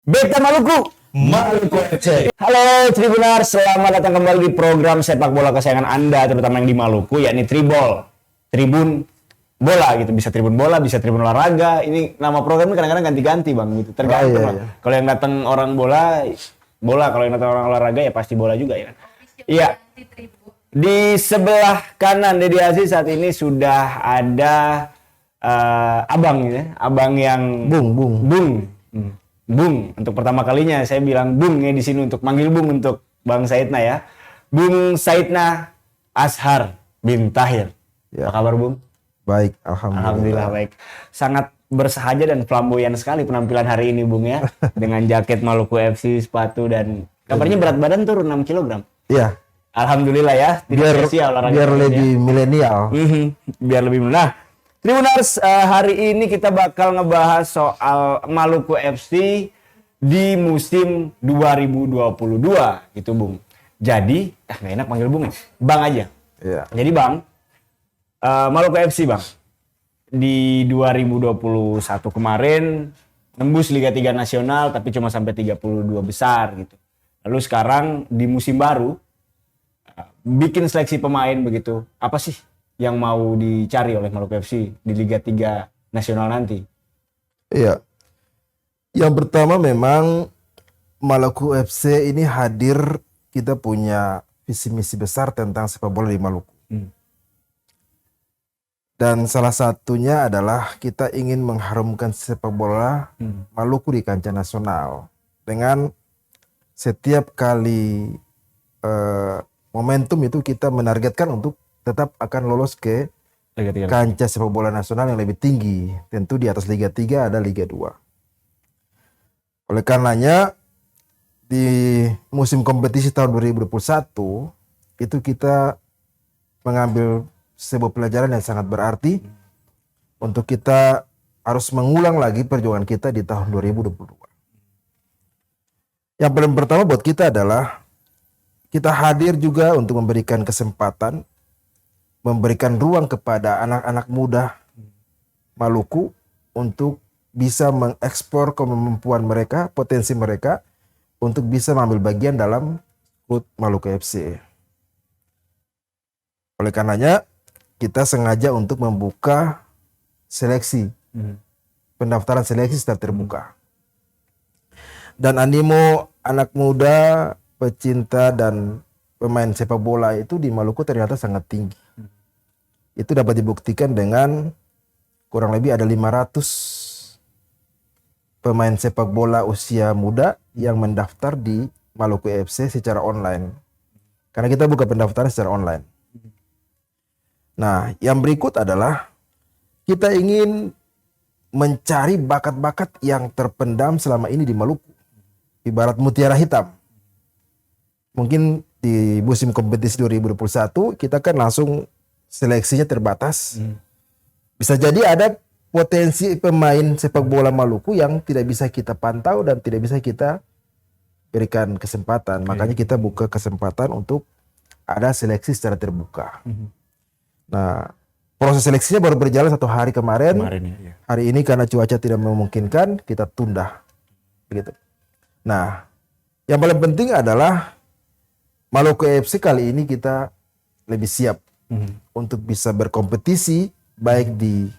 Beta Maluku, Maluku FC. Halo Tribuners, selamat datang kembali di program sepak bola kesayangan Anda, terutama yang di Maluku, yakni Tribol. Tribun bola gitu, bisa tribun bola, bisa tribun olahraga. Ini nama program ini kadang-kadang ganti-ganti bang, gitu. Tergantung lah. Kalau yang datang orang bola, bola. Kalau yang datang orang olahraga ya pasti bola juga ya. Iya. Di sebelah kanan Deddy Aziz saat ini sudah ada abang ya, abang yang Bung, untuk pertama kalinya saya bilang Bung ya di sini untuk manggil Bung untuk Bang Saidna ya. Bung Saidna Ashar bin Tahir. Ya. Apa kabar Bung? Baik, alhamdulillah. Baik. Sangat bersahaja dan flamboyan sekali penampilan hari ini Bung ya. Dengan jaket Maluku FC, sepatu dan kabarnya berat badan turun 6 kg. Iya. Alhamdulillah ya. Biar lebih milenial. Biar lebih nah. Tribuners, hari ini kita bakal ngebahas soal Maluku FC di musim 2022 gitu Bung. Jadi, nggak enak panggil Bung ya, Bang aja. Iya. Jadi Bang, Maluku FC Bang, di 2021 kemarin nembus Liga 3 Nasional tapi cuma sampai 32 besar gitu. Lalu sekarang di musim baru, bikin seleksi pemain begitu, apa sih yang mau dicari oleh Maluku FC di Liga 3 Nasional nanti? Iya. Yang pertama memang Maluku FC ini hadir, kita punya visi misi besar tentang sepak bola di Maluku. Dan salah satunya adalah kita ingin mengharumkan sepak bola Maluku di kancah nasional. Dengan setiap kali momentum itu kita menargetkan untuk tetap akan lolos ke kancah sepak bola nasional yang lebih tinggi. Tentu di atas Liga 3 ada Liga 2. Oleh karenanya di musim kompetisi tahun 2021 itu kita mengambil sebuah pelajaran yang sangat berarti untuk kita harus mengulang lagi perjuangan kita di tahun 2022. Yang paling pertama buat kita adalah kita hadir juga untuk memberikan kesempatan, memberikan ruang kepada anak-anak muda Maluku untuk bisa mengeksplor kemampuan mereka, potensi mereka untuk bisa mengambil bagian dalam klub Maluku FC. Oleh karenanya kita sengaja untuk membuka seleksi, pendaftaran seleksi secara terbuka. Dan animo anak muda, pecinta dan pemain sepak bola itu di Maluku ternyata sangat tinggi. Itu dapat dibuktikan dengan kurang lebih ada 500 pemain sepak bola usia muda yang mendaftar di Maluku FC secara online. Karena kita buka pendaftaran secara online. Nah, yang berikut adalah kita ingin mencari bakat-bakat yang terpendam selama ini di Maluku. Ibarat mutiara hitam. Mungkin di musim kompetisi 2021 kita kan langsung seleksinya terbatas. Bisa jadi ada potensi pemain sepak bola Maluku yang tidak bisa kita pantau dan tidak bisa kita berikan kesempatan. Makanya kita buka kesempatan untuk ada seleksi secara terbuka. Nah, proses seleksinya baru berjalan 1 hari kemarin. Ya. Hari ini karena cuaca tidak memungkinkan, kita tunda. Begitu. Nah, yang paling penting adalah Maluku FC kali ini kita lebih siap untuk bisa berkompetisi baik di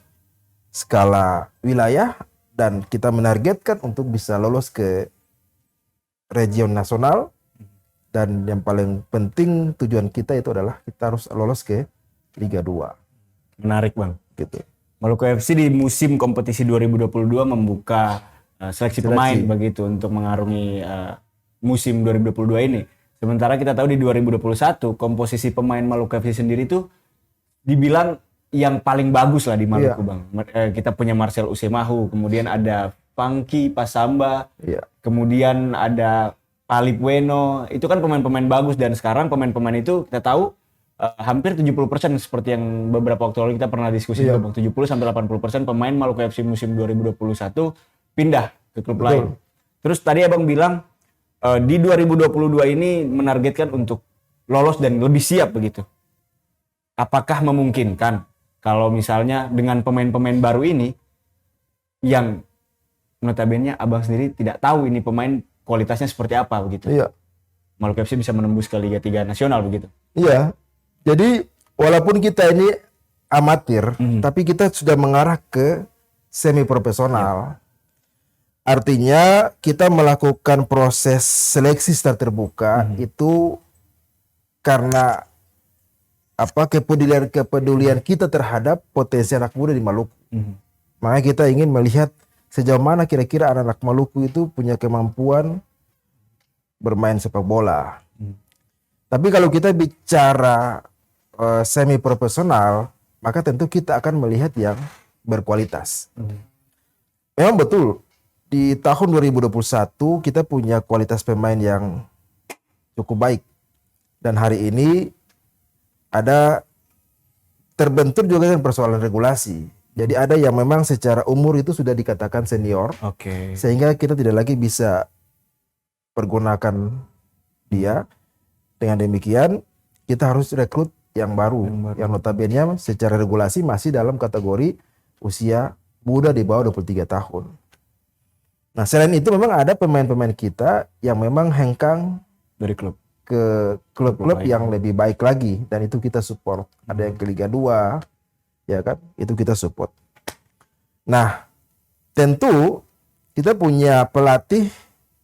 skala wilayah dan kita menargetkan untuk bisa lolos ke region nasional, dan yang paling penting tujuan kita itu adalah kita harus lolos ke Liga 2. Menarik Bang. Gitu. Maluku FC di musim kompetisi 2022 membuka seleksi pemain begitu untuk mengarungi musim 2022 ini. Sementara kita tahu di 2021 komposisi pemain Maluku FC sendiri tuh dibilang yang paling bagus lah di Maluku Bang. Kita punya Marcel Usemahu, kemudian ada Funky Pasamba, kemudian ada Palip Bueno. Itu kan pemain-pemain bagus, dan sekarang pemain-pemain itu kita tahu hampir 70% seperti yang beberapa waktu lalu kita pernah diskusi juga Bang. 70-80% pemain Maluku FC musim 2021 pindah ke klub lain. Terus tadi Abang bilang di 2022 ini menargetkan untuk lolos dan lebih siap begitu. Apakah memungkinkan kalau misalnya dengan pemain-pemain baru ini yang notabene abang sendiri tidak tahu ini pemain kualitasnya seperti apa begitu. Iya. Maluku FC bisa menembus ke Liga 3 nasional begitu. Iya. Jadi walaupun kita ini amatir, tapi kita sudah mengarah ke semi profesional. Artinya kita melakukan proses seleksi secara terbuka itu karena kepedulian kita terhadap potensi anak muda di Maluku. Makanya kita ingin melihat sejauh mana kira-kira anak-anak Maluku itu punya kemampuan bermain sepak bola. Tapi kalau kita bicara semi profesional, maka tentu kita akan melihat yang berkualitas. Memang betul di tahun 2021 kita punya kualitas pemain yang cukup baik. Dan hari ini ada terbentur juga dengan persoalan regulasi. Jadi ada yang memang secara umur itu sudah dikatakan senior. Oke. Sehingga kita tidak lagi bisa pergunakan dia. Dengan demikian kita harus rekrut yang baru. Yang notabene secara regulasi masih dalam kategori usia muda di bawah 23 tahun. Nah selain itu memang ada pemain-pemain kita yang memang hengkang Dari klub. ke klub-klub yang lebih baik lagi. Dan itu kita support. Ada yang ke Liga 2. Ya kan, itu kita support. Nah, tentu kita punya pelatih.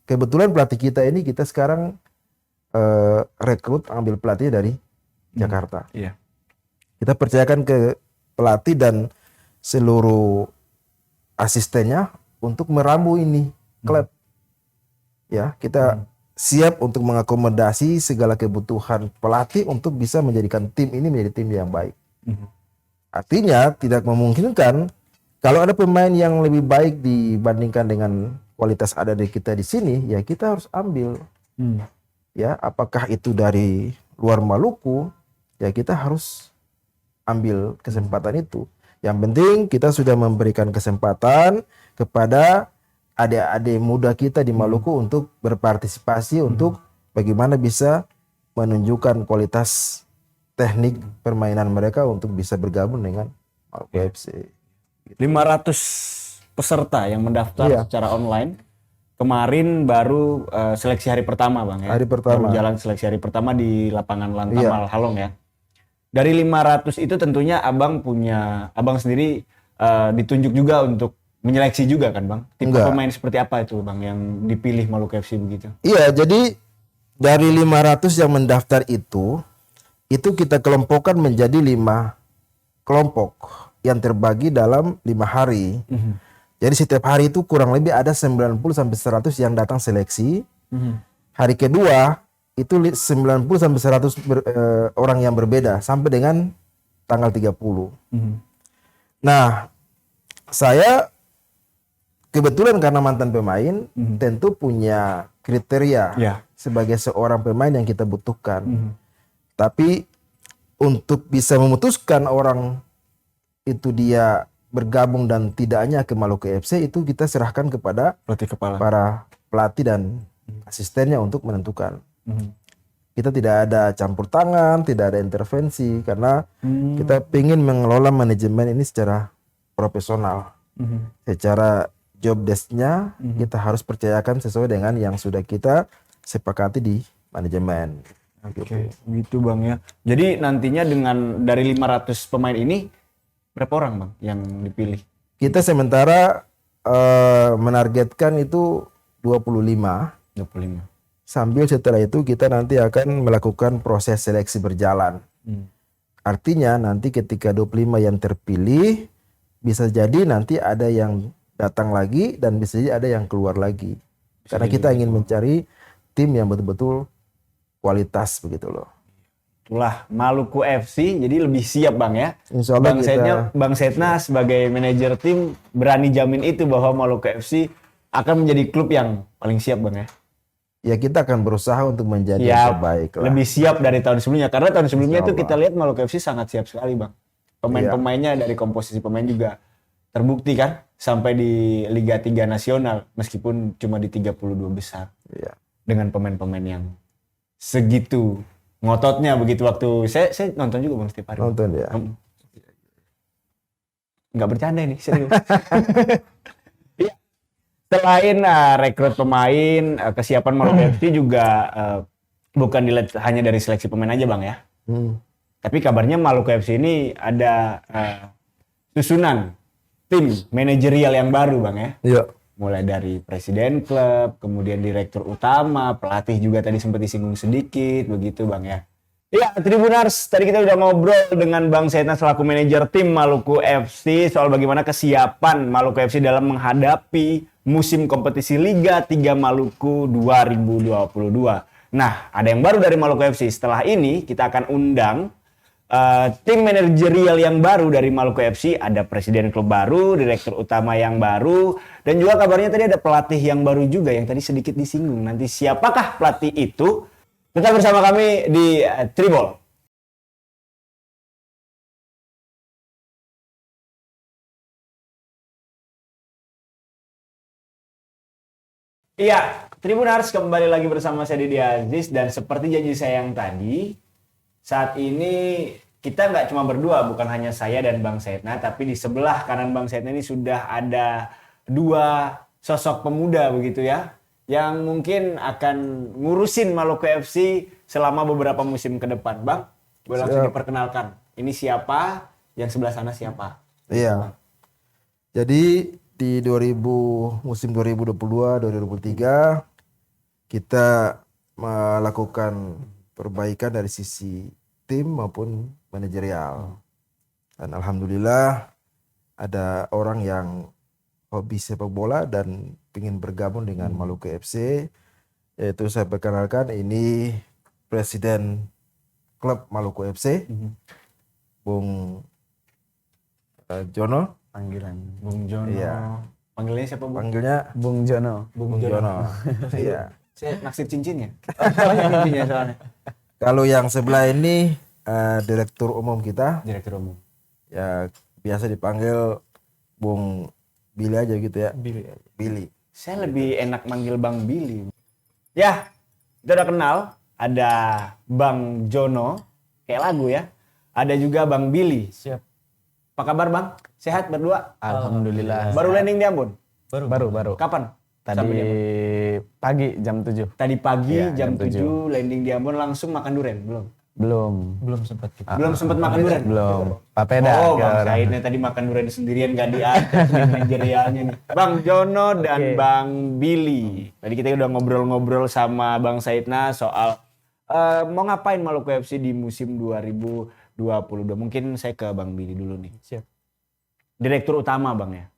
Kebetulan pelatih kita ini kita sekarang rekrut ambil pelatih dari Jakarta. Iya. Kita percayakan ke pelatih dan seluruh asistennya untuk meramu ini klub. Ya, kita siap untuk mengakomodasi segala kebutuhan pelatih untuk bisa menjadikan tim ini menjadi tim yang baik. Artinya tidak memungkinkan kalau ada pemain yang lebih baik dibandingkan dengan kualitas ada di kita di sini, ya kita harus ambil. Ya, apakah itu dari luar Maluku, ya kita harus ambil kesempatan itu. Yang penting kita sudah memberikan kesempatan kepada adik-adik muda kita di Maluku untuk berpartisipasi untuk bagaimana bisa menunjukkan kualitas teknik permainan mereka untuk bisa bergabung dengan Maluku FC. 500 peserta yang mendaftar secara online. Kemarin baru seleksi hari pertama Bang ya. Hari pertama. Baru jalan seleksi hari pertama di lapangan Lantamal Halong ya. Dari 500 itu tentunya Abang sendiri ditunjuk juga untuk menyeleksi juga kan Bang? Tipe pemain seperti apa itu Bang yang dipilih Maluku FC begitu? Iya, jadi dari 500 yang mendaftar itu kita kelompokkan menjadi 5 kelompok yang terbagi dalam 5 hari. Jadi setiap hari itu kurang lebih ada 90 sampai 100 yang datang seleksi. Hari kedua itu 90 sampai 100 orang yang berbeda sampai dengan tanggal 30. Nah, saya kebetulan karena mantan pemain tentu punya kriteria sebagai seorang pemain yang kita butuhkan. Tapi untuk bisa memutuskan orang itu dia bergabung dan tidaknya ke Maluku FC itu kita serahkan kepada para pelatih dan asistennya untuk menentukan. Kita tidak ada campur tangan, tidak ada intervensi karena kita ingin mengelola manajemen ini secara profesional. Secara job desk-nya kita harus percayakan sesuai dengan yang sudah kita sepakati di manajemen. Oke, gitu Bang ya. Jadi nantinya dari 500 pemain ini berapa orang Bang yang dipilih? Kita sementara menargetkan itu 25. Sambil setelah itu kita nanti akan melakukan proses seleksi berjalan. Artinya nanti ketika 25 yang terpilih bisa jadi nanti ada yang datang lagi dan bisa jadi ada yang keluar lagi. Karena kita ingin mencari tim yang betul-betul kualitas begitu loh. Itulah Maluku FC jadi lebih siap Bang ya. Insya Allah Bang Setna sebagai manajer tim berani jamin itu bahwa Maluku FC akan menjadi klub yang paling siap Bang ya. Ya kita akan berusaha untuk menjadi yang terbaik lah. Lebih siap dari tahun sebelumnya karena tahun sebelumnya itu kita lihat Maluku FC sangat siap sekali Bang. Pemain-pemainnya dari komposisi pemain juga terbukti kan sampai di Liga 3 nasional meskipun cuma di 32 besar. Dengan pemain-pemain yang segitu ngototnya begitu waktu saya nonton juga Bang setiap hari. Nonton ya. Nggak bercanda ini serius. Selain rekrut pemain, kesiapan Maluku FC juga bukan dilihat hanya dari seleksi pemain aja Bang ya. Tapi kabarnya Maluku FC ini ada susunan tim manajerial yang baru Bang ya. Iya. Mulai dari presiden klub, kemudian direktur utama, pelatih juga tadi sempat disinggung sedikit, begitu Bang ya. Ya, Tribuners, tadi kita udah ngobrol dengan Bang Saidna selaku manajer tim Maluku FC soal bagaimana kesiapan Maluku FC dalam menghadapi musim kompetisi Liga 3 Maluku 2022. Nah, ada yang baru dari Maluku FC. Setelah ini kita akan undang tim manajerial yang baru dari Maluku FC. Ada presiden klub baru, direktur utama yang baru, dan juga kabarnya tadi ada pelatih yang baru juga yang tadi sedikit disinggung. Nanti siapakah pelatih itu? Tetap bersama kami di Tribol. Iya, Tribuners kembali lagi bersama saya Didi Aziz, dan seperti janji saya yang tadi, saat ini kita nggak cuma berdua, bukan hanya saya dan Bang Saidna, tapi di sebelah kanan Bang Saidna ini sudah ada dua sosok pemuda begitu ya, yang mungkin akan ngurusin Maluku FC selama beberapa musim ke depan. Bang, boleh langsung diperkenalkan. Ini siapa, yang sebelah sana siapa? Iya. Jadi di musim 2022-2023 kita melakukan perbaikan dari sisi tim maupun manajerial. Dan alhamdulillah ada orang yang hobi sepak bola dan ingin bergabung dengan Maluku FC. Yaitu saya perkenalkan, ini Presiden Klub Maluku FC, Bung Jono. Panggilan Bung Jono. Iya. Panggilnya siapa Bung? Panggilnya Bung Jono. Bung Jono. Iya. Saya naksir cincinnya. Banyak cincinnya soalnya. Kalau yang sebelah ini Direktur Umum kita, Direktur Umum. ya biasa dipanggil Bung Billy aja gitu ya. Billy. Saya lebih enak manggil Bang Billy. Ya, kita udah kenal. Ada Bang Jono, kayak lagu ya. Ada juga Bang Billy. Siap. Apa kabar Bang? Sehat berdua? Alhamdulillah. Baru landing di Ambon? Baru. Kapan? Tadi Sampai di Ambon? pagi jam 7. Tadi pagi Iya, jam jam 7 landing di Ambon, langsung makan durian? Belum? Belum sempat. Belum sempat makan durian? Belum. Papeda. Oh, Bang Saidnya tadi makan durian sendirian, gak diajak nih manajerialnya nih. Bang Jono dan Bang Billy. Tadi kita udah ngobrol-ngobrol sama Bang Saidna soal mau ngapain Maluku FC di musim 2022. Mungkin saya ke Bang Billy dulu nih. Siap. Direktur utama Bang ya?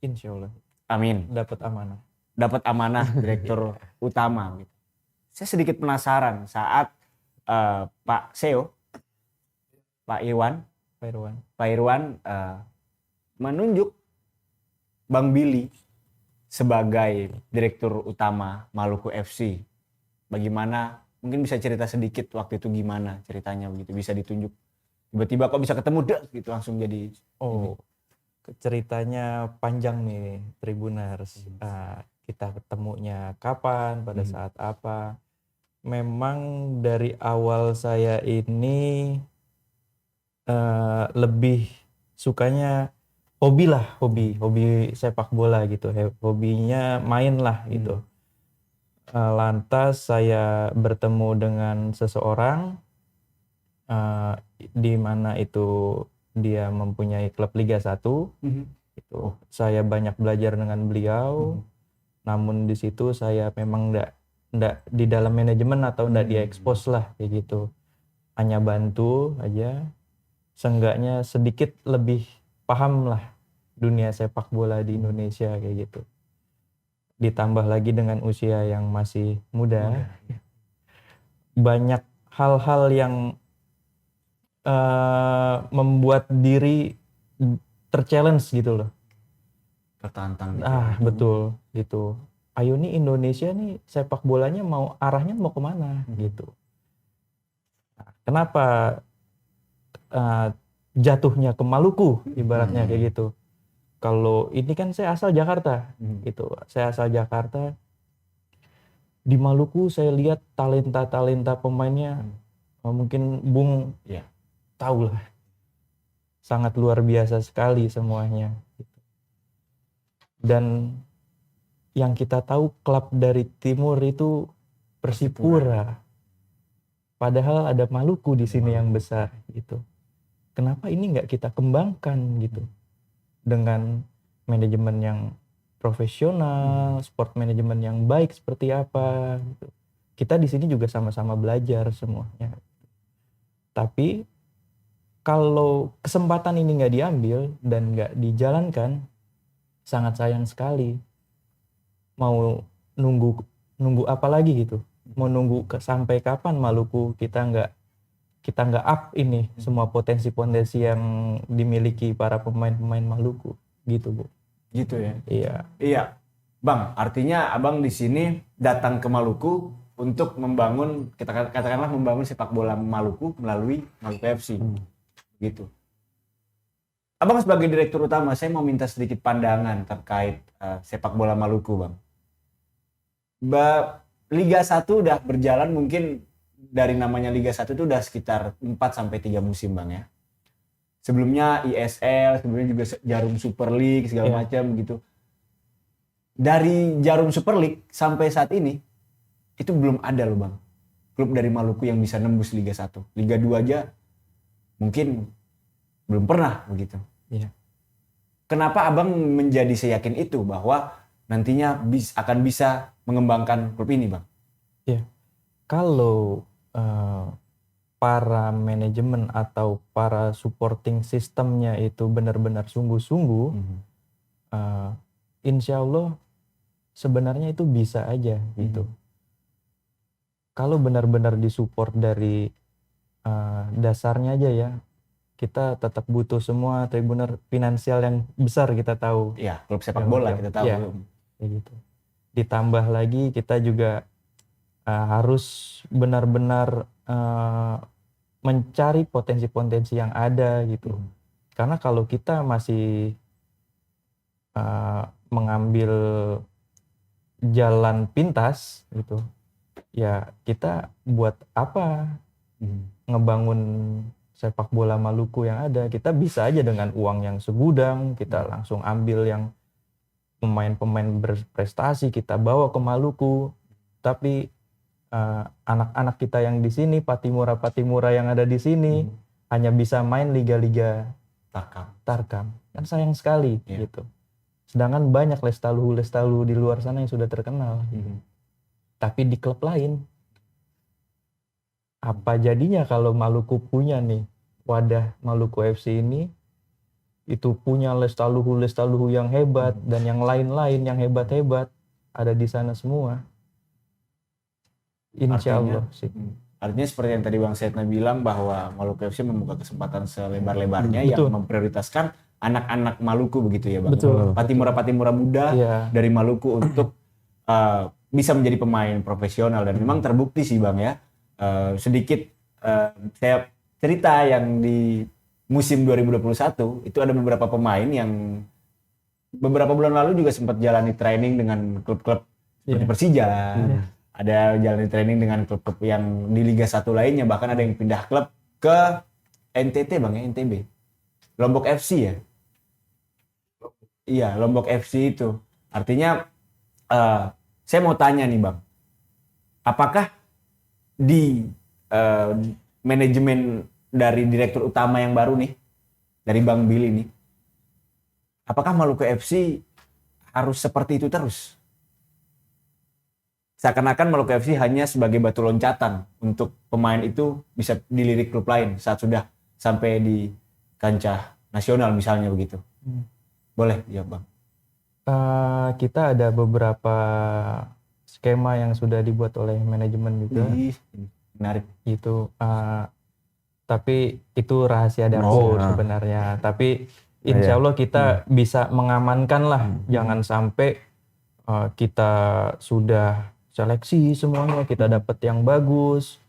Insya Allah. Amin. Dapat amanah. Dapat amanah direktur utama. Gitu. Saya sedikit penasaran saat Pak Seo, Pak Irwan menunjuk Bang Billy sebagai direktur utama Maluku FC. Bagaimana? Mungkin bisa cerita sedikit waktu itu gimana ceritanya begitu, bisa ditunjuk. Tiba-tiba kok bisa ketemu deh gitu langsung jadi. Oh, ceritanya panjang nih Tribuners. Kita ketemunya kapan, pada saat apa. Memang dari awal saya ini lebih sukanya hobi sepak bola gitu. Hobinya main lah gitu. Lantas saya bertemu dengan seseorang di mana itu dia mempunyai klub Liga 1. Itu saya banyak belajar dengan beliau. Namun di situ saya memang enggak di dalam manajemen atau enggak diekspos lah kayak gitu. Hanya bantu aja. Seenggaknya sedikit lebih paham lah dunia sepak bola di Indonesia kayak gitu. Ditambah lagi dengan usia yang masih muda. Banyak hal-hal yang membuat diri terchallenge gitu loh. Tertantang. Betul gitu. Ayo nih Indonesia nih sepak bolanya arahnya mau kemana gitu. Kenapa jatuhnya ke Maluku ibaratnya kayak gitu. Kalau ini kan saya asal Jakarta gitu. Saya asal Jakarta. Di Maluku saya lihat talenta pemainnya mungkin Bung tahu lah. Sangat luar biasa sekali semuanya gitu. Dan yang kita tahu klub dari timur itu Persipura. Padahal ada Maluku di sini yang besar gitu. Kenapa ini nggak kita kembangkan gitu dengan manajemen yang profesional, sport manajemen yang baik seperti apa gitu. Kita di sini juga sama-sama belajar semuanya. Tapi kalau kesempatan ini nggak diambil dan nggak dijalankan, sangat sayang sekali. Mau nunggu apa lagi gitu? Mau nunggu sampai kapan Maluku kita nggak up ini semua potensi-potensi yang dimiliki para pemain-pemain Maluku gitu, Bu. Gitu ya. Iya. Iya, Bang. Artinya Abang di sini datang ke Maluku untuk membangun, kita katakanlah membangun sepak bola Maluku melalui Maluku FC. Gitu. Abang sebagai direktur utama, saya mau minta sedikit pandangan terkait sepak bola Maluku, Bang. Liga 1 udah berjalan, mungkin dari namanya Liga 1 itu udah sekitar 4-3 musim, Bang ya. Sebelumnya ISL, sebelumnya juga Jarum Super League segala macam gitu. Dari Jarum Super League sampai saat ini itu belum ada loh, Bang, klub dari Maluku yang bisa nembus Liga 1. Liga 2 aja mungkin belum pernah begitu. Iya. Kenapa Abang menjadi seyakin itu bahwa nantinya akan bisa mengembangkan klub ini, Bang? Iya. Kalau para manajemen atau para supporting sistemnya itu benar-benar sungguh-sungguh, insya Allah sebenarnya itu bisa aja gitu. Kalau benar-benar disupport dari dasarnya aja ya, kita tetap butuh semua tribuner finansial yang besar, kita tahu. Iya, klub sepak bola kita tahu. Ya, gitu. Ditambah lagi kita juga harus benar-benar mencari potensi-potensi yang ada gitu. Karena kalau kita masih mengambil jalan pintas gitu, ya kita buat apa ngebangun sepak bola Maluku yang ada? Kita bisa aja dengan uang yang segudang, kita langsung ambil yang pemain-pemain berprestasi, kita bawa ke Maluku. Tapi anak-anak kita yang di sini, Patimura yang ada di sini, hanya bisa main liga-liga Tarkam. Kan sayang sekali gitu. Sedangkan banyak lestaluhu di luar sana yang sudah terkenal. Tapi di klub lain, apa jadinya kalau Maluku punya nih wadah Maluku FC ini, itu punya lestaluhu yang hebat dan yang lain-lain yang hebat-hebat ada di sana semua. Insya Allah sih. Artinya seperti yang tadi Bang Setna bilang bahwa Maluku FC membuka kesempatan selebar-lebarnya yang memprioritaskan anak-anak Maluku begitu ya, Bang. Betul. Patimura muda dari Maluku untuk bisa menjadi pemain profesional, dan memang terbukti sih, Bang ya. Sedikit saya cerita yang di musim 2021 itu ada beberapa pemain yang beberapa bulan lalu juga sempat jalani training dengan klub-klub seperti Persija. Ada jalani training dengan klub-klub yang di Liga 1 lainnya, bahkan ada yang pindah klub ke NTT, Bang ya, NTB. Lombok FC ya? Iya, Lombok FC itu. Artinya saya mau tanya nih, Bang. Apakah di manajemen dari direktur utama yang baru nih, dari Bang Billy nih, apakah Maluku FC harus seperti itu terus? Seakan-akan Maluku FC hanya sebagai batu loncatan untuk pemain itu bisa dilirik klub lain saat sudah sampai di kancah nasional misalnya begitu. Boleh ya, Bang? Kita ada beberapa skema yang sudah dibuat oleh manajemen juga. Menarik. Itu tapi itu rahasia dapur sebenarnya. Tapi insya Allah kita bisa mengamankan lah. Jangan sampai kita sudah seleksi semuanya, kita dapat yang bagus,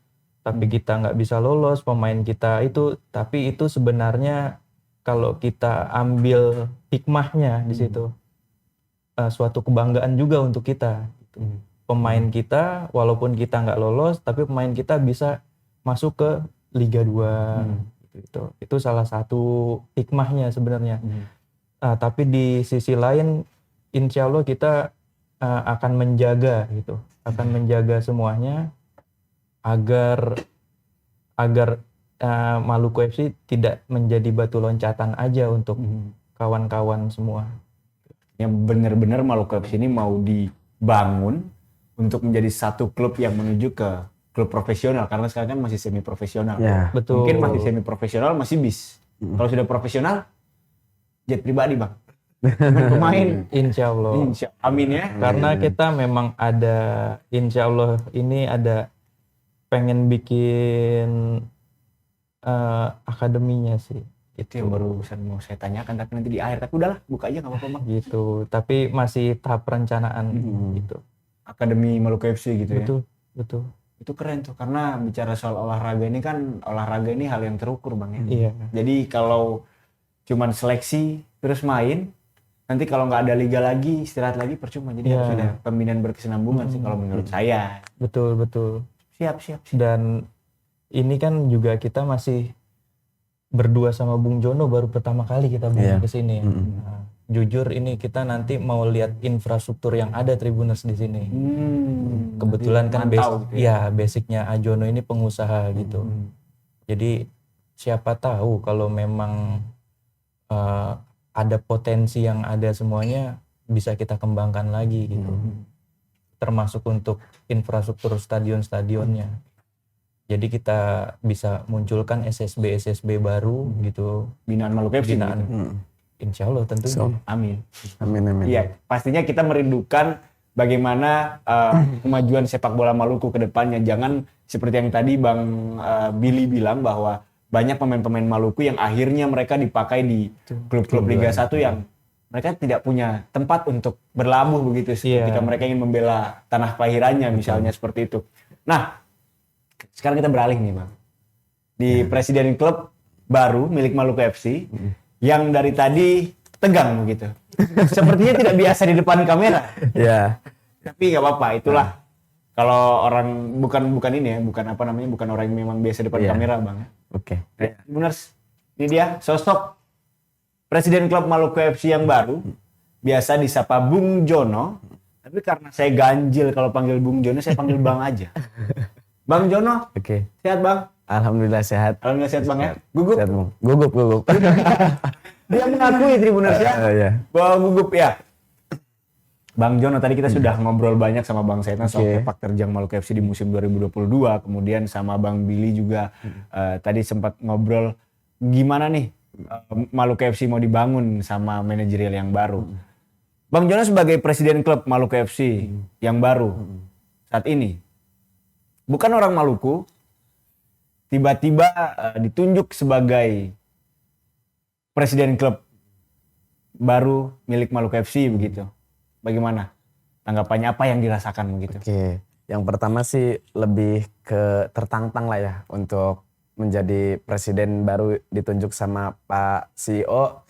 tapi kita nggak bisa lolos pemain kita itu. Tapi itu sebenarnya kalau kita ambil hikmahnya di situ, suatu kebanggaan juga untuk kita. Pemain kita, walaupun kita nggak lolos, tapi pemain kita bisa masuk ke Liga 2. Itu salah satu hikmahnya sebenarnya. Tapi di sisi lain, insya Allah kita akan menjaga gitu, akan menjaga semuanya agar Maluku FC tidak menjadi batu loncatan aja untuk kawan-kawan semua. Yang benar-benar Maluku FC ini mau dibangun untuk menjadi satu klub yang menuju ke klub profesional, karena sekarang kan masih semi profesional. Ya. Betul. Mungkin masih semi profesional, masih bis. Kalau sudah profesional, jet pribadi bang. Pemain. Insya Allah. Amin ya. Karena kita memang ada, insya Allah ini ada pengen bikin akademinya sih. Itu yang barusan mau saya tanyakan, tapi nanti di akhir. Tapi udahlah, buka aja nggak apa-apa bang. Gitu. Tapi masih tahap perencanaan gitu. Akademi Maluku FC gitu ya. Betul, betul. Itu keren tuh, karena bicara soal olahraga ini kan, olahraga ini hal yang terukur bang ya. Iya. Jadi kalau cuman seleksi terus main, nanti kalau nggak ada liga lagi, istirahat lagi percuma. Jadi harus ada pembinaan berkesinambungan sih kalau menurut saya. Betul, betul. Siap. Dan ini kan juga kita masih berdua sama Bung Jono baru pertama kali kita ke sini. Nah, jujur ini kita nanti mau lihat infrastruktur yang ada Tribuners di sini. Kebetulan kan basicnya Ajono ini pengusaha gitu. Jadi siapa tahu kalau memang ada potensi yang ada semuanya bisa kita kembangkan lagi gitu. Termasuk untuk infrastruktur stadion-stadionnya. Jadi kita bisa munculkan SSB baru gitu. Binaan Maluku FC. Insya Allah tentunya. Amin. Amin. Iya, pastinya kita merindukan bagaimana kemajuan sepak bola Maluku ke depannya. Jangan seperti yang tadi Bang Billy bilang bahwa banyak pemain-pemain Maluku yang akhirnya mereka dipakai di klub-klub Liga 1 yang mereka tidak punya tempat untuk berlabuh begitu ketika mereka ingin membela tanah kelahirannya misalnya seperti itu. Nah, sekarang kita beralih nih Bang. Di presiden klub baru milik Maluku FC yang dari tadi tegang begitu. Sepertinya tidak biasa di depan kamera. Ya. Tapi nggak apa-apa, itulah kalau orang bukan ini ya, bukan orang yang memang biasa depan kamera Bang. Oke. Benar. Ini dia sosok presiden klub Maluku FC yang baru, biasa disapa Bung Jono. Tapi karena saya ganjil kalau panggil Bung Jono, saya panggil Bang aja. Bang Jono, Oke. sehat Bang? Alhamdulillah sehat. Alhamdulillah sehat Bang ya? Gugup? Sehat, Bang. Gugup. Dia mengakui Tribuners ya, Iya. bahwa gugup ya. Bang Jono, tadi kita sudah ngobrol banyak sama Bang Setan soal sepak terjang Maluku FC di musim 2022. Kemudian sama Bang Billy juga tadi sempat ngobrol gimana nih Maluku FC mau dibangun sama manajerial yang baru. Bang Jono sebagai presiden klub Maluku FC yang baru saat ini, bukan orang Maluku, tiba-tiba ditunjuk sebagai presiden klub baru milik Maluku FC begitu. Bagaimana tanggapannya, apa yang dirasakan begitu? Oke, yang pertama sih lebih ke tertantang lah ya untuk menjadi presiden baru ditunjuk sama Pak CEO,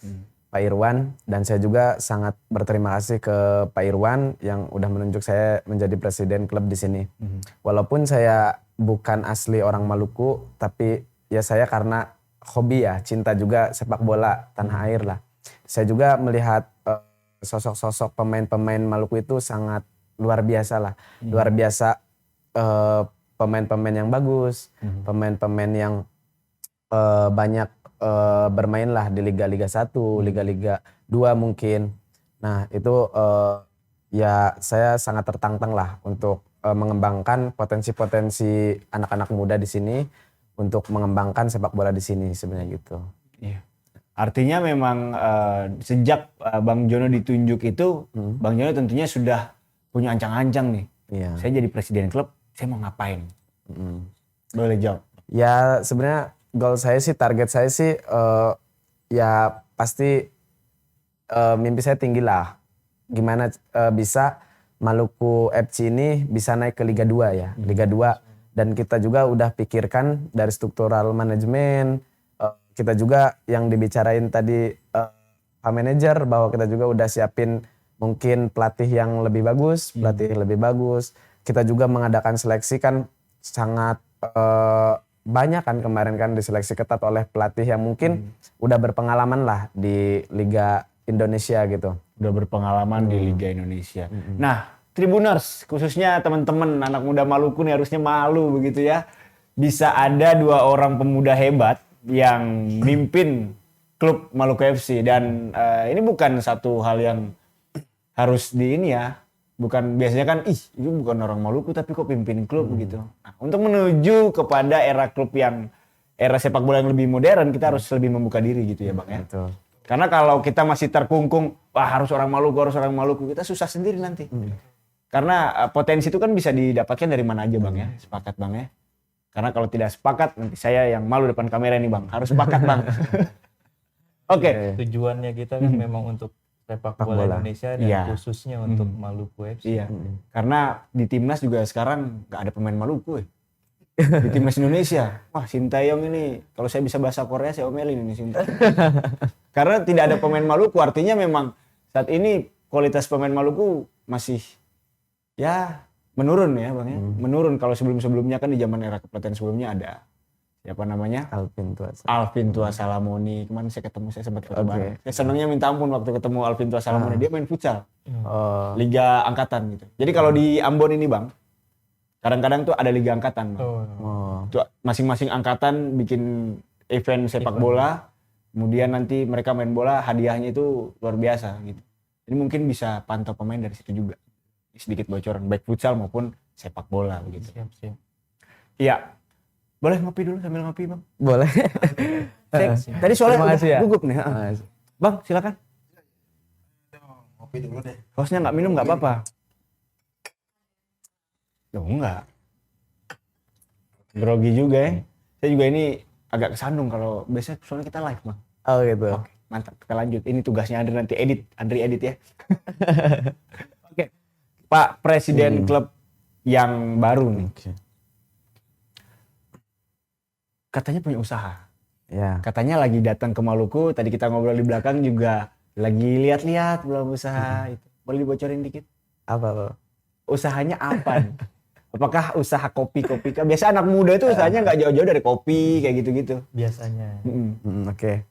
Pak Irwan, dan saya juga sangat berterima kasih ke Pak Irwan yang udah menunjuk saya menjadi presiden klub di sini. Walaupun saya bukan asli orang Maluku, tapi ya saya karena hobi ya, cinta juga sepak bola tanah air lah. Saya juga melihat sosok-sosok pemain-pemain Maluku itu sangat luar biasa lah. Luar biasa pemain-pemain yang bagus, pemain-pemain yang banyak bermain lah di Liga-Liga 1, Liga-Liga 2 mungkin. Nah itu ya saya sangat tertantang lah untuk mengembangkan potensi-potensi anak-anak muda di sini untuk mengembangkan sepak bola di sini sebenarnya gitu. Iya. Artinya memang sejak Bang Jono ditunjuk itu, Bang Jono tentunya sudah punya ancang-ancang nih. Iya. Saya jadi presiden klub, saya mau ngapain? Boleh jawab? Ya sebenarnya goal saya sih, target saya sih ya pasti mimpi saya tinggi lah. Gimana bisa Maluku FC ini bisa naik ke Liga 2 ya, Liga 2. Dan kita juga udah pikirkan dari struktural manajemen, kita juga yang dibicarain tadi Pak Manajer bahwa kita juga udah siapin mungkin pelatih yang lebih bagus, Kita juga mengadakan seleksi kan sangat banyak kan kemarin kan diseleksi ketat oleh pelatih yang mungkin udah berpengalaman lah di Liga Indonesia gitu. Udah berpengalaman di Liga Indonesia. Nah, Tribuners, khususnya teman-teman anak muda Maluku nih harusnya malu begitu ya. Bisa ada 2 orang pemuda hebat yang mimpin klub Maluku FC dan ini bukan satu hal yang harus di ini ya. Bukan biasanya kan itu bukan orang Maluku tapi kok pimpin klub begitu. Nah, untuk menuju kepada era klub yang era sepak bola yang lebih modern, kita harus lebih membuka diri gitu ya, Bang ya. Betul. Karena kalau kita masih terkungkung, wah harus orang Maluku, kita susah sendiri nanti. Karena potensi itu kan bisa didapatkan dari mana aja, Bang ya. Sepakat, Bang ya. Karena kalau tidak sepakat, nanti saya yang malu depan kamera nih, Bang. Harus sepakat, Bang. Oke. Tujuannya kita kan memang untuk sepak bola Indonesia dan Iya. khususnya untuk Maluku FC. Iya. Karena di timnas juga sekarang nggak ada pemain Maluku. Di timnas Indonesia, wah Sintayong ini kalau saya bisa bahasa Korea saya omelin ini Sintayong. Karena tidak ada pemain Maluku, artinya memang saat ini kualitas pemain Maluku masih ya menurun ya, Bang ya. Menurun kalau sebelum-sebelumnya kan di zaman era kepelatihan sebelumnya ada siapa namanya? Alvin Tua Salamoni. Kemarin saya ketemu, saya sempat foto bareng. Saya senangnya minta ampun waktu ketemu Alvin Tua Salamoni, dia main futsal. Liga angkatan gitu. Jadi kalau di Ambon ini, Bang, kadang-kadang tuh ada liga angkatan. Tuh, masing-masing angkatan bikin event sepak bola, kemudian nanti mereka main bola, hadiahnya itu luar biasa gitu. Jadi mungkin bisa pantau pemain dari situ juga. Sedikit bocoran, baik futsal maupun sepak bola begitu. Siap. Iya. Boleh ngopi dulu sambil ngopi, Bang? Boleh. Tadi soalnya Terima kasih ya. gugup nih. Bang, silakan. Ngopi dulu deh. Hostnya nggak minum nggak apa-apa. Loh, enggak. Grogi juga ya. Saya juga ini agak kesandung kalau biasanya soalnya kita live, Bang. Oh gitu. Oke, mantap. Kita lanjut. Ini tugasnya Andri nanti Andri edit ya. Oke. Pak Presiden klub yang baru nih. Katanya punya usaha. Ya. Katanya lagi datang ke Maluku. Tadi kita ngobrol di belakang juga lagi lihat-lihat belum usaha itu. Boleh dibocorin dikit? Apa? Usahanya apa nih? Apakah usaha kopi-kopi? Biasa anak muda itu usahanya nggak jauh-jauh dari kopi kayak gitu-gitu. Biasanya. Oke.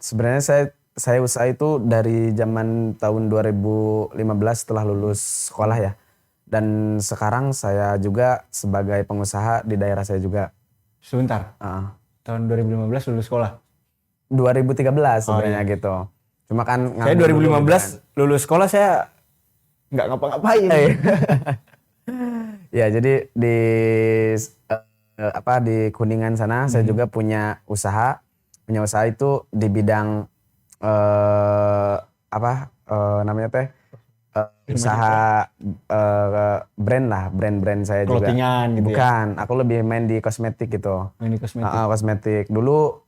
Sebenarnya saya usaha itu dari zaman tahun 2015 setelah lulus sekolah ya. Dan sekarang saya juga sebagai pengusaha di daerah saya juga. Sebentar. Tahun 2015 lulus sekolah. 2013 sebenarnya gitu. Cuma kan Saya 2015 lulus sekolah saya nggak ngapa-ngapain. Ya jadi di di Kuningan sana saya juga punya usaha. Punya usaha itu di bidang namanya teh usaha brand saya juga. Clothingan gitu. Bukan, aku lebih main di kosmetik gitu. Main di kosmetik. Kosmetik. Dulu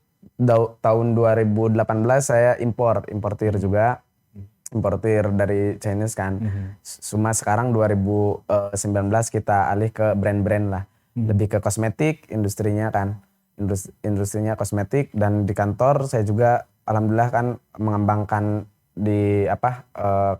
tahun 2018 saya importir juga. Importir dari Chinese kan. Cuma sekarang 2019 kita alih ke brand-brand lah. Lebih ke kosmetik, industrinya kan. Industrinya kosmetik, dan di kantor saya juga alhamdulillah kan mengembangkan di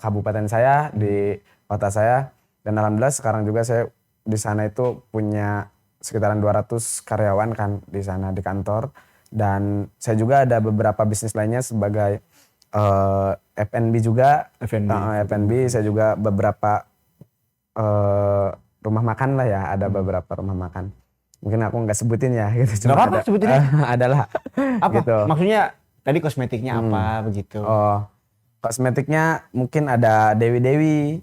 kabupaten saya, di kota saya, dan alhamdulillah sekarang juga saya di sana itu punya sekitaran 200 karyawan kan di sana di kantor, dan saya juga ada beberapa bisnis lainnya sebagai F&B juga. F&B saya juga beberapa rumah makan lah ya, ada beberapa rumah makan. Mungkin aku nggak sebutin ya gitu. Nggak apa-apa sebutin ya. Adalah. Apa? Gitu. Maksudnya tadi kosmetiknya apa begitu? Kosmetiknya mungkin ada Dewi,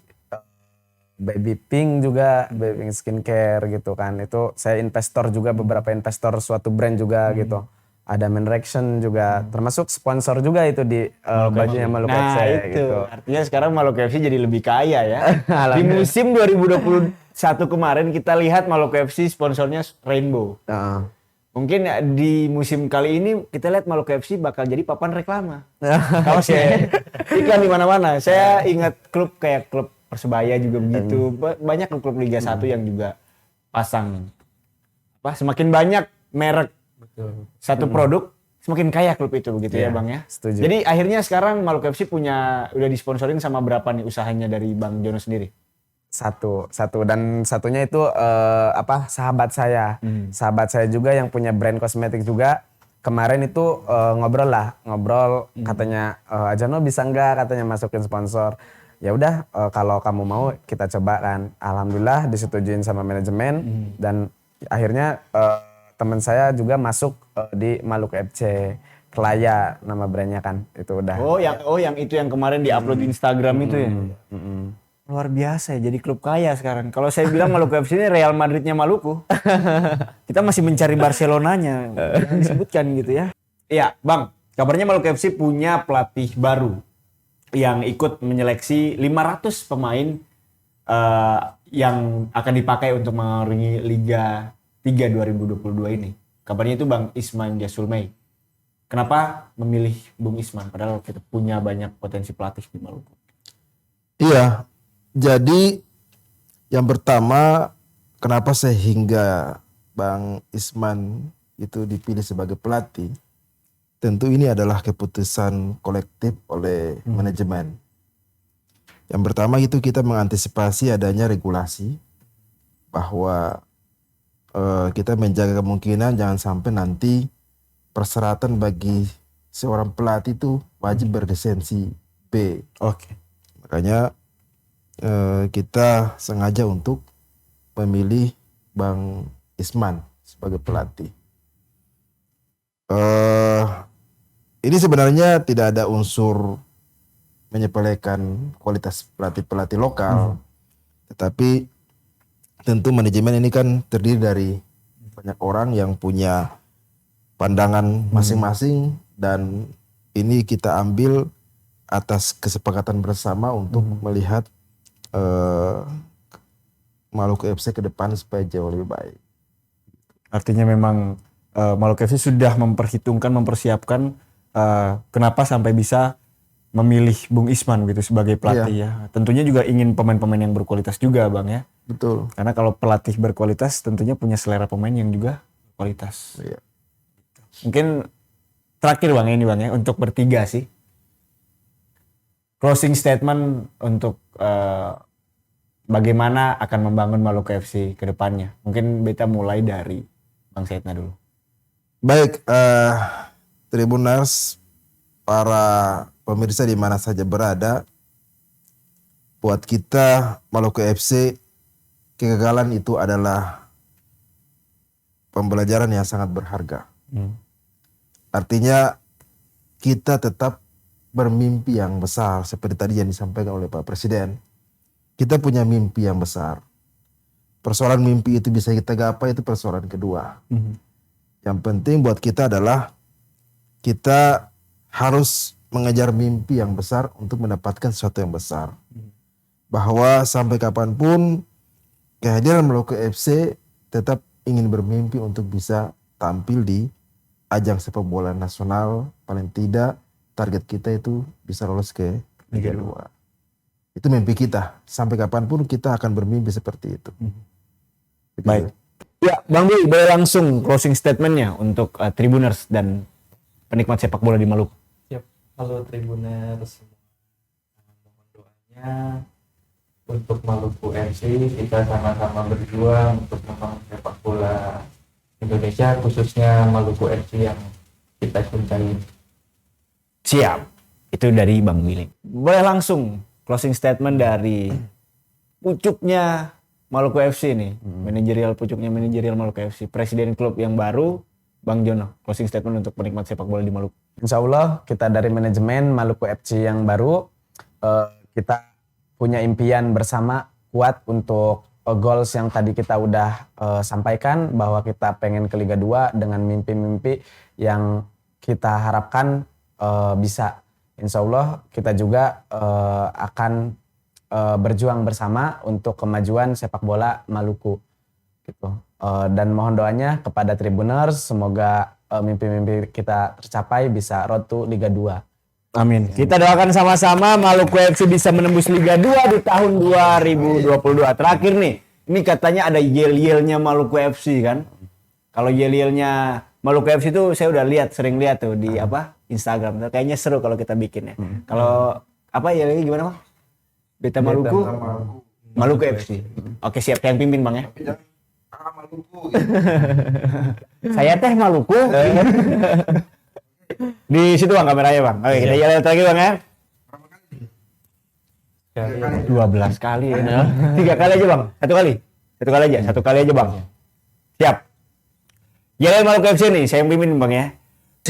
Baby Pink juga, Baby Pink skincare gitu kan. Itu saya investor juga, beberapa investor suatu brand juga gitu. Ada Menreaction juga, termasuk sponsor juga itu di bajunya Maluku FC. Nah itu, gitu. artinya sekarang Maluku FC jadi lebih kaya ya. Di musim 2021 kemarin kita lihat Maluku FC sponsornya Rainbow. Mungkin di musim kali ini kita lihat Maluku FC bakal jadi papan reklama. Kaosnya iklan di mana-mana. Saya ingat klub kayak klub Persebaya juga begitu. Banyak klub Liga 1 yang juga pasang semakin banyak merek satu produk, semakin kaya klub itu begitu ya Bang ya. Setuju. Jadi akhirnya sekarang Maluku FC udah disponsorin sama berapa nih usahanya dari Bang Jono sendiri? Satu dan satunya itu sahabat saya. Sahabat saya juga yang punya brand kosmetik juga. Kemarin itu ngobrol katanya Ajano bisa nggak katanya masukin sponsor. ya udah kalau kamu mau kita coba kan. Alhamdulillah disetujuin sama manajemen dan akhirnya teman saya juga masuk di Maluku FC. Kelaya nama brandnya kan, itu udah. yang itu yang kemarin di-upload di Instagram itu ya. Luar biasa ya, jadi klub kaya sekarang. Kalau saya bilang Maluku FC ini Real Madridnya Maluku. Kita masih mencari Barcelonanya, yang disebutkan gitu ya. Iya, Bang. Kabarnya Maluku FC punya pelatih baru yang ikut menyeleksi 500 pemain yang akan dipakai untuk mengarungi Liga 3 2022 ini. Kabarnya itu Bang Isman Jasulmay. Kenapa memilih Bung Isman padahal kita punya banyak potensi pelatih di Maluku? Iya, jadi yang pertama kenapa sehingga Bang Isman itu dipilih sebagai pelatih? Tentu ini adalah keputusan kolektif oleh manajemen. Yang pertama itu kita mengantisipasi adanya regulasi bahwa kita menjaga kemungkinan jangan sampai nanti persyaratan bagi seorang pelatih itu wajib berlisensi B. Oke. Makanya kita sengaja untuk memilih Bang Isman sebagai pelatih. Ini sebenarnya tidak ada unsur menyepelekan kualitas pelatih-pelatih lokal, tetapi tentu manajemen ini kan terdiri dari banyak orang yang punya pandangan masing-masing dan ini kita ambil atas kesepakatan bersama untuk melihat Maluku FC ke depan supaya jauh lebih baik. Artinya memang Maluku FC sudah mempersiapkan kenapa sampai bisa memilih Bung Isman gitu sebagai pelatih ya. Tentunya juga ingin pemain-pemain yang berkualitas juga Bang ya. Betul. Karena kalau pelatih berkualitas tentunya punya selera pemain yang juga berkualitas. Iya. Mungkin terakhir Bang ini Bang ya untuk bertiga sih. Closing statement untuk bagaimana akan membangun Maluku FC ke depannya. Mungkin Beta mulai dari Bang Saidna dulu. Baik, Tribuners, para pemirsa di mana saja berada, buat kita Maluku FC kegagalan itu adalah pembelajaran yang sangat berharga. Artinya kita tetap bermimpi yang besar seperti tadi yang disampaikan oleh Pak Presiden. Kita punya mimpi yang besar. Persoalan mimpi itu bisa kita gapai itu persoalan kedua. Yang penting buat kita adalah kita harus mengejar mimpi yang besar untuk mendapatkan sesuatu yang besar. Bahwa sampai kapanpun kehadiran Maluku FC tetap ingin bermimpi untuk bisa tampil di ajang sepak bola nasional, paling tidak target kita itu bisa lolos ke Liga 2. Itu mimpi kita. Sampai kapanpun kita akan bermimpi seperti itu. Baik. Ya, Bang Boy, boleh langsung closing statementnya untuk Tribuners dan penikmat sepak bola di Maluku. Siap. Halo Tribuners, mohon doanya untuk Maluku FC. Kita sama-sama berjuang untuk membangun sepak bola Indonesia, khususnya Maluku FC yang kita cintai. Siap. Itu dari Bang Willy. Boleh langsung closing statement dari pucuknya Maluku FC nih. Pucuknya manajerial Maluku FC. Presiden klub yang baru, Bang Jono. Closing statement untuk penikmat sepak bola di Maluku. Insya Allah kita dari manajemen Maluku FC yang baru, kita punya impian bersama kuat untuk goals yang tadi kita udah sampaikan, bahwa kita pengen ke Liga 2 dengan mimpi-mimpi yang kita harapkan bisa. Insya Allah kita juga akan berjuang bersama untuk kemajuan sepak bola Maluku gitu. Dan mohon doanya kepada Tribuners, semoga mimpi-mimpi kita tercapai, bisa road to Liga 2. Amin. Kita doakan sama-sama Maluku FC bisa menembus Liga 2 di tahun 2022. Terakhir nih, ini katanya ada yel-yelnya Maluku FC kan. Kalau yel-yelnya Maluku FC itu saya udah sering lihat tuh di Instagram. Kayaknya seru kalau kita bikin ya. Kalau yel-yelnya gimana Bang? Beta Maluku. Maluku FC. Oke, siap, yang pimpin Bang ya. Maluku. Saya teh Maluku. Di situ Bang kameranya Bang. Oke, kita jalan lagi Bang ya. 12 kali ya. 3 kali aja bang. Satu kali aja bang. Siap. Jalan Maluku FC nih, saya yang pimpin bang ya.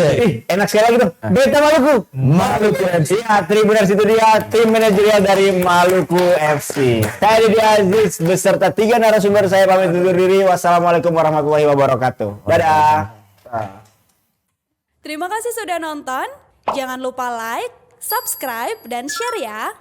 Ih, enak sekali lagi tuh. Beta Maluku. Maluku FC. Ya, Tribuners itu dia tim manajerial dari Maluku FC. Saya Didi Aziz beserta 3 narasumber saya pamit undur diri. Wassalamualaikum warahmatullahi wabarakatuh. Dadah. Terima kasih sudah nonton. Jangan lupa like, subscribe, dan share ya.